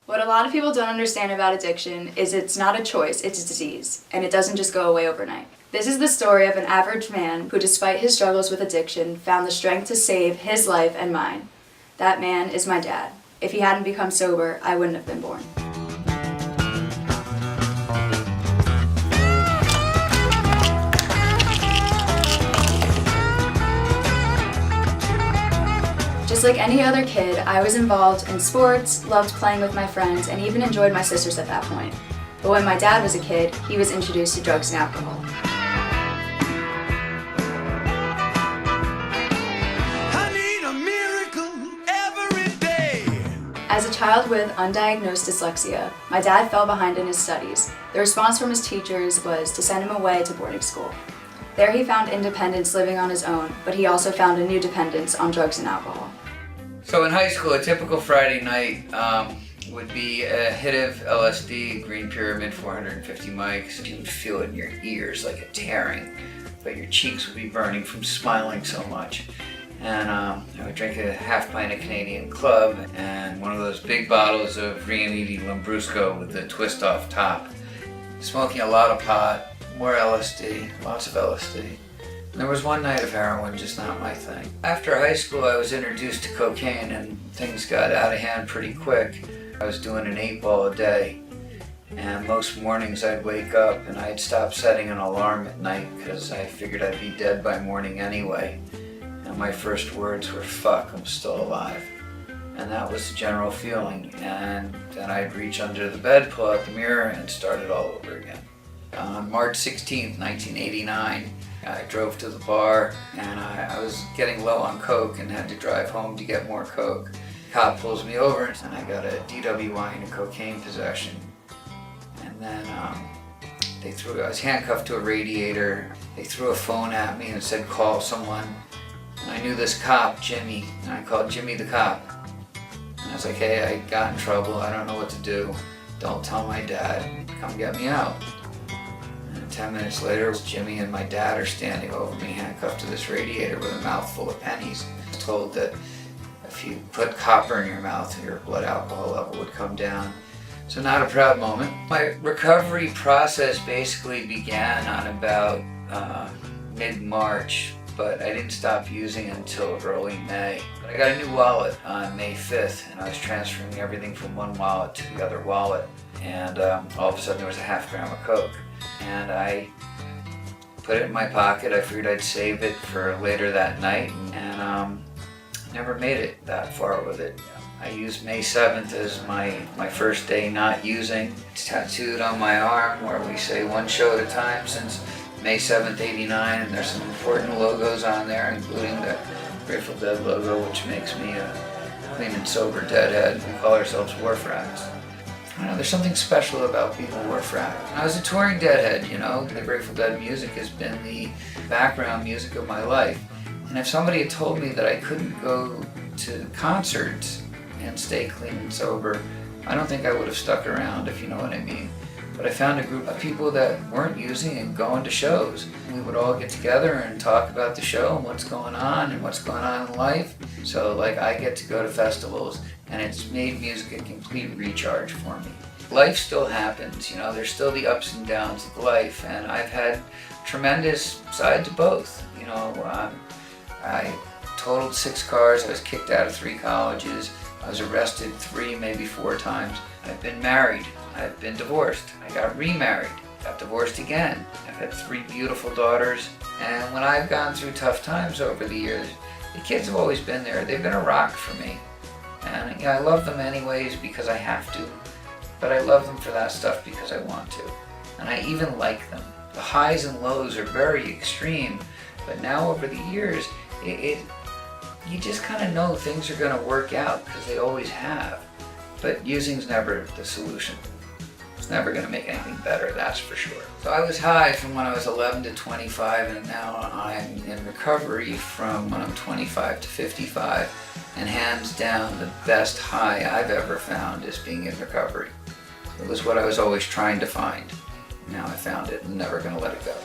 What a lot of people don't understand about addiction is it's not a choice, it's a disease, and it doesn't just go away overnight. This is the story of an average man who, despite his struggles with addiction, found the strength to save his life and mine. That man is my dad. If he hadn't become sober, I wouldn't have been born. Just like any other kid, I was involved in sports, loved playing with my friends, and even enjoyed my sisters at that point. But when my dad was a kid, he was introduced to drugs and alcohol. I need a miracle every day. As a child with undiagnosed dyslexia, my dad fell behind in his studies. The response from his teachers was to send him away to boarding school. There he found independence living on his own, but he also found a new dependence on drugs and alcohol. So in high school, a typical Friday night would be a hit of LSD, Green Pyramid, 450 mics. You would feel it in your ears like a tearing, but your cheeks would be burning from smiling so much. And I would drink a half pint of Canadian Club and one of those big bottles of Rianiti Lambrusco with the twist off top. Smoking a lot of pot, more LSD, lots of LSD. There was one night of heroin, just not my thing. After high school, I was introduced to cocaine and things got out of hand pretty quick. I was doing an 8-ball a day, and most mornings I'd wake up and I'd stop setting an alarm at night because I figured I'd be dead by morning anyway. And my first words were, "Fuck, I'm still alive." And that was the general feeling. And then I'd reach under the bed, pull out the mirror, and start it all over again. On March 16th, 1989, I drove to the bar and I was getting low on coke and had to drive home to get more coke. Cop pulls me over and I got a DWI and a cocaine possession. And then I was handcuffed to a radiator. They threw a phone at me and said, "Call someone." And I knew this cop, Jimmy, and I called Jimmy the cop. And I was like, "Hey, I got in trouble. I don't know what to do. Don't tell my dad. Come get me out." 10 minutes later, Jimmy and my dad are standing over me, handcuffed to this radiator with a mouthful of pennies. I was told that if you put copper in your mouth, your blood alcohol level would come down. So not a proud moment. My recovery process basically began on about mid-March, but I didn't stop using until early May. But I got a new wallet on May 5th, and I was transferring everything from one wallet to the other wallet. And all of a sudden there was a half gram of coke. And I put it in my pocket. I figured I'd save it for later that night, and never made it that far with it. I used May 7th as my first day not using. It's tattooed on my arm where we say one show at a time since May 7th, 89, and there's some important logos on there, including the Grateful Dead logo, which makes me a clean and sober deadhead. We call ourselves Warfrats. I know, there's something special about being a war frat. I was a touring deadhead, you know. The Grateful Dead music has been the background music of my life. And if somebody had told me that I couldn't go to concerts and stay clean and sober, I don't think I would have stuck around, if you know what I mean. But I found a group of people that weren't using and going to shows. We would all get together and talk about the show and what's going on in life. So like I get to go to festivals, and it's made music a complete recharge for me. Life still happens, you know, there's still the ups and downs of life, and I've had tremendous sides of both. You know, I totaled 6 cars, I was kicked out of 3 colleges, I was arrested 3, maybe 4 times. I've been married, I've been divorced, I got remarried, got divorced again. I've had 3 beautiful daughters, and when I've gone through tough times over the years, the kids have always been there. They've been a rock for me. And you know, I love them anyways because I have to, but I love them for that stuff because I want to. And I even like them. The highs and lows are very extreme, but now over the years, you just kind of know things are going to work out because they always have. But using's never the solution. It's never going to make anything better, that's for sure. So I was high from when I was 11 to 25, and now I'm in recovery from when I'm 25 to 55. And hands down, the best high I've ever found is being in recovery. It was what I was always trying to find. Now I found it and never gonna let it go.